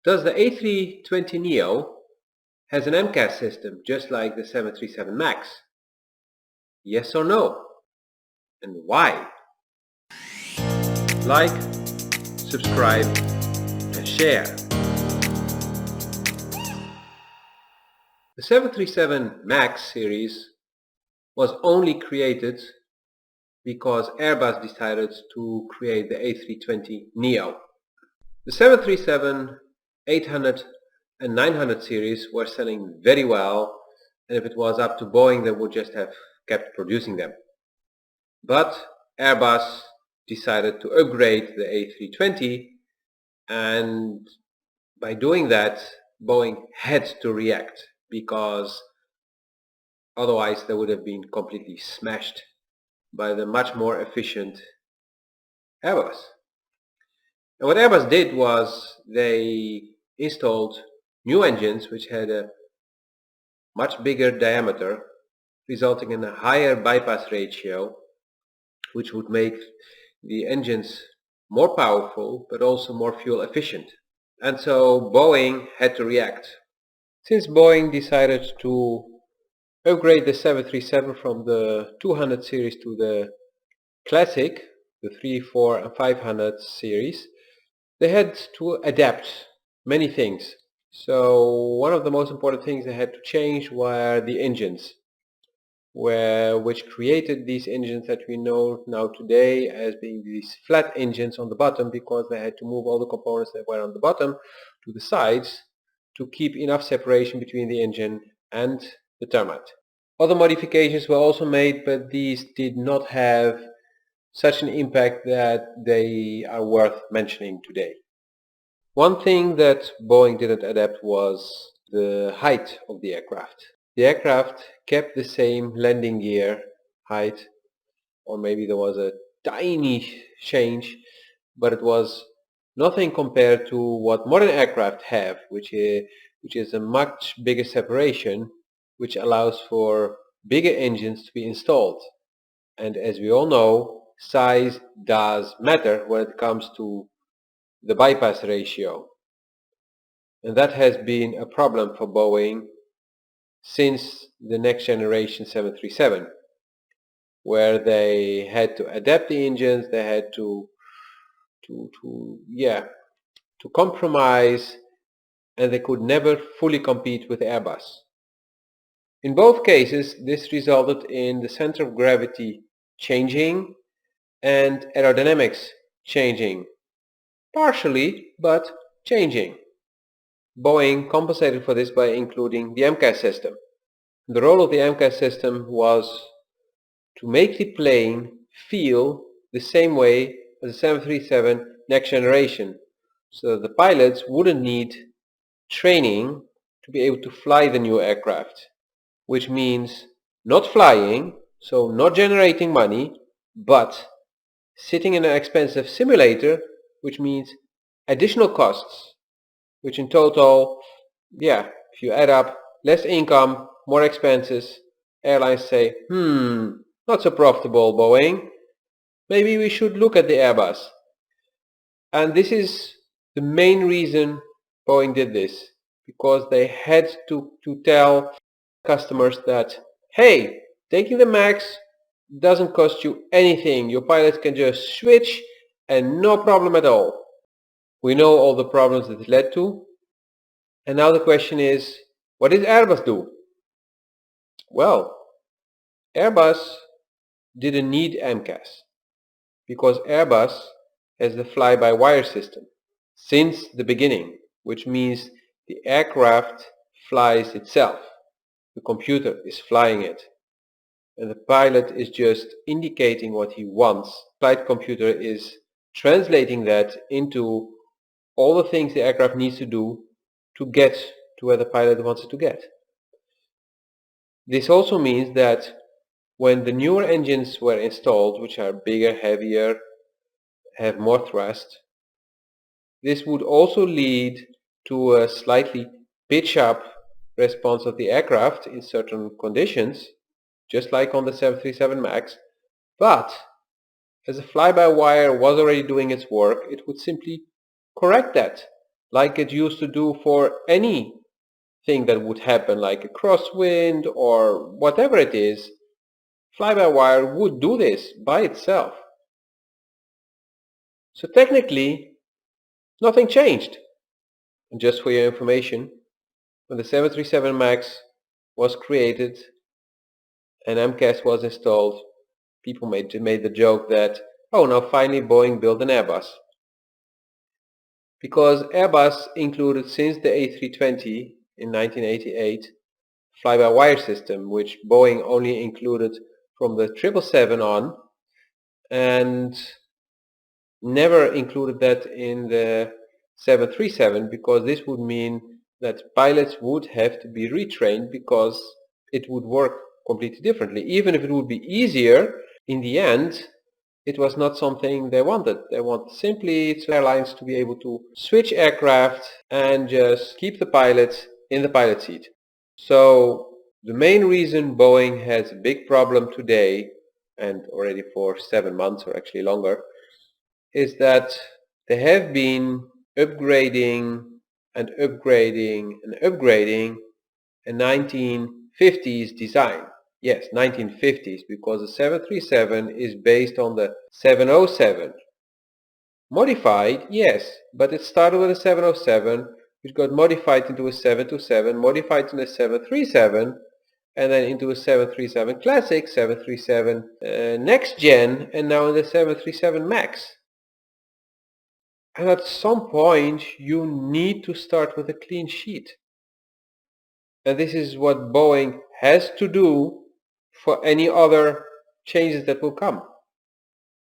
Does the A320neo has an MCAS system just like the 737 MAX? Yes or no? And why? Like, subscribe and share. The 737 MAX series was only created because Airbus decided to create the A320neo. The 737, 800 and 900 series were selling very well, and if it was up to Boeing they would just have kept producing them. But Airbus decided to upgrade the A320, and by doing that Boeing had to react, because otherwise they would have been completely smashed by the much more efficient Airbus. And what Airbus did was they installed new engines which had a much bigger diameter, resulting in a higher bypass ratio, which would make the engines more powerful but also more fuel efficient. And so Boeing had to react. Since Boeing decided to upgrade the 737 from the 200 series to the classic, the 3, 4 and 500 series, they had to adapt many things. So one of the most important things they had to change were the engines, which created these engines that we know now today as being these flat engines on the bottom, because they had to move all the components that were on the bottom to the sides to keep enough separation between the engine and the tarmac. Other modifications were also made, but these did not have such an impact that they are worth mentioning today. One thing that Boeing didn't adapt was the height of the aircraft. The aircraft kept the same landing gear height, or maybe there was a tiny change, but it was nothing compared to what modern aircraft have, which is a much bigger separation, which allows for bigger engines to be installed. And as we all know, size does matter when it comes to the bypass ratio. And that has been a problem for Boeing since the next generation 737, where they had to adapt the engines, they had to compromise, and they could never fully compete with Airbus. In both cases, this resulted in the center of gravity changing and aerodynamics changing. Partially, but changing. Boeing compensated for this by including the MCAS system. The role of the MCAS system was to make the plane feel the same way as the 737 next generation, so that the pilots wouldn't need training to be able to fly the new aircraft, which means not flying, so not generating money, but sitting in an expensive simulator, which means additional costs, which in total, if you add up, less income, more expenses, airlines say, not so profitable, Boeing. Maybe we should look at the Airbus. And this is the main reason Boeing did this, because they had to tell customers that, hey, taking the MAX doesn't cost you anything. Your pilots can just switch and no problem at all. We know all the problems that it led to. And now the question is, what did Airbus do? Well, Airbus didn't need MCAS, because Airbus has the fly-by-wire system since the beginning, which means the aircraft flies itself. The computer is flying it, and the pilot is just indicating what he wants. The flight computer is translating that into all the things the aircraft needs to do to get to where the pilot wants it to get. This also means that when the newer engines were installed, which are bigger, heavier, have more thrust, this would also lead to a slightly pitch-up response of the aircraft in certain conditions, just like on the 737 MAX, but as the fly-by-wire was already doing its work, it would simply correct that like it used to do for anything that would happen, like a crosswind or whatever it is. Fly-by-wire would do this by itself. So technically, nothing changed. And just for your information, when the 737 MAX was created and MCAS was installed, people made the joke that, oh, now finally Boeing built an Airbus. Because Airbus included, since the A320 in 1988, fly-by-wire system, which Boeing only included from the 777 on, and never included that in the 737, because this would mean that pilots would have to be retrained, because it would work completely differently. Even if it would be easier, in the end it was not something they wanted. They want simply airlines to be able to switch aircraft and just keep the pilots in the pilot seat. So the main reason Boeing has a big problem today, and already for 7 months or actually longer, is that they have been upgrading and upgrading and upgrading a 1950s design. Yes, 1950s, because the 737 is based on the 707. Modified, yes, but it started with a 707, which got modified into a 727, modified into a 737, and then into a 737 Classic, 737 Next Gen, and now in the 737 MAX. And at some point you need to start with a clean sheet. And this is what Boeing has to do for any other changes that will come.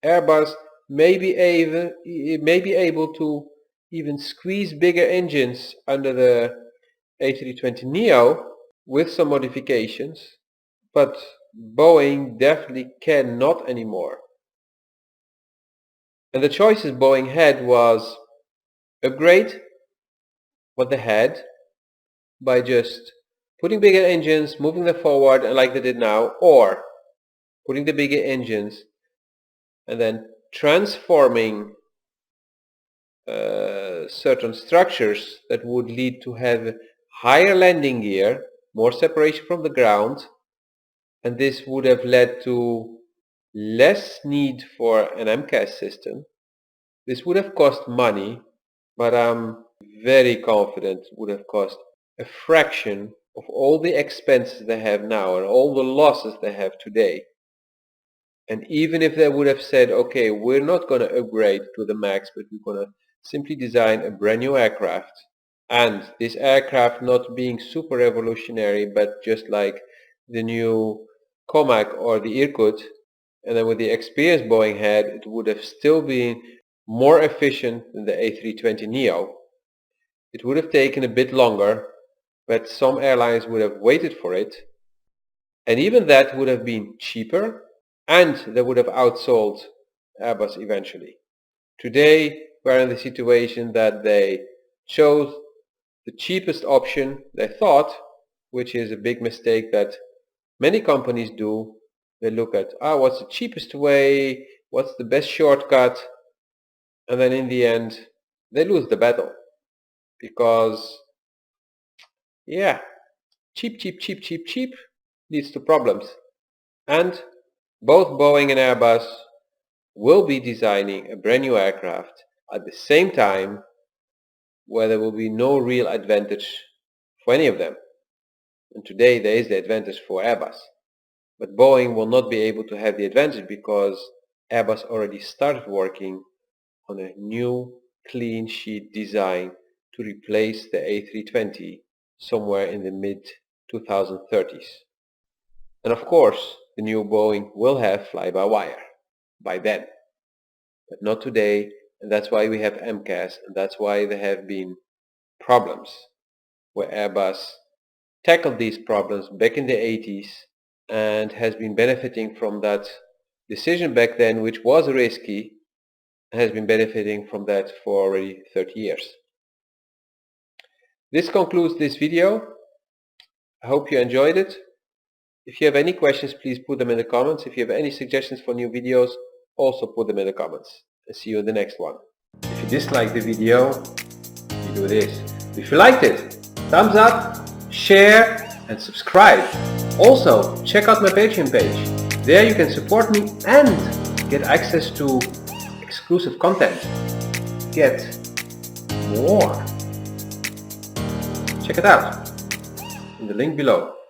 Airbus may be able to even squeeze bigger engines under the A320neo with some modifications, but Boeing definitely cannot anymore. And the choices Boeing had was upgrade what they had by just putting bigger engines, moving them forward, and like they did now, or putting the bigger engines and then transforming certain structures that would lead to have higher landing gear, more separation from the ground, and this would have led to less need for an MCAS system. This would have cost money, but I'm very confident it would have cost a fraction of all the expenses they have now and all the losses they have today. And even if they would have said, okay, we're not going to upgrade to the MAX, but we're going to simply design a brand new aircraft, and this aircraft not being super revolutionary, but just like the new Comac or the Irkut, and then with the experience Boeing had, it would have still been more efficient than the A320neo. It would have taken a bit longer, but some airlines would have waited for it, and even that would have been cheaper, and they would have outsold Airbus eventually. Today we're in the situation that they chose the cheapest option, they thought, which is a big mistake that many companies do. They look at, what's the cheapest way, what's the best shortcut, and then in the end they lose the battle, because yeah, cheap leads to problems. And both Boeing and Airbus will be designing a brand new aircraft at the same time, where there will be no real advantage for any of them. And today there is the advantage for Airbus, but Boeing will not be able to have the advantage because Airbus already started working on a new clean sheet design to replace the A320 somewhere in the mid-2030s. And of course the new Boeing will have fly-by-wire by then, but not today, and that's why we have MCAS, and that's why there have been problems where Airbus tackled these problems back in the 80s and has been benefiting from that decision back then, which was risky, and has been benefiting from that for already 30 years. This concludes this video. I hope you enjoyed it. If you have any questions, please put them in the comments. If you have any suggestions for new videos, also put them in the comments. And see you in the next one. If you dislike the video, you do do this. If you liked it, thumbs up, share and subscribe. Also, check out my Patreon page. There you can support me and get access to exclusive content. Get more. Check it out in the link below.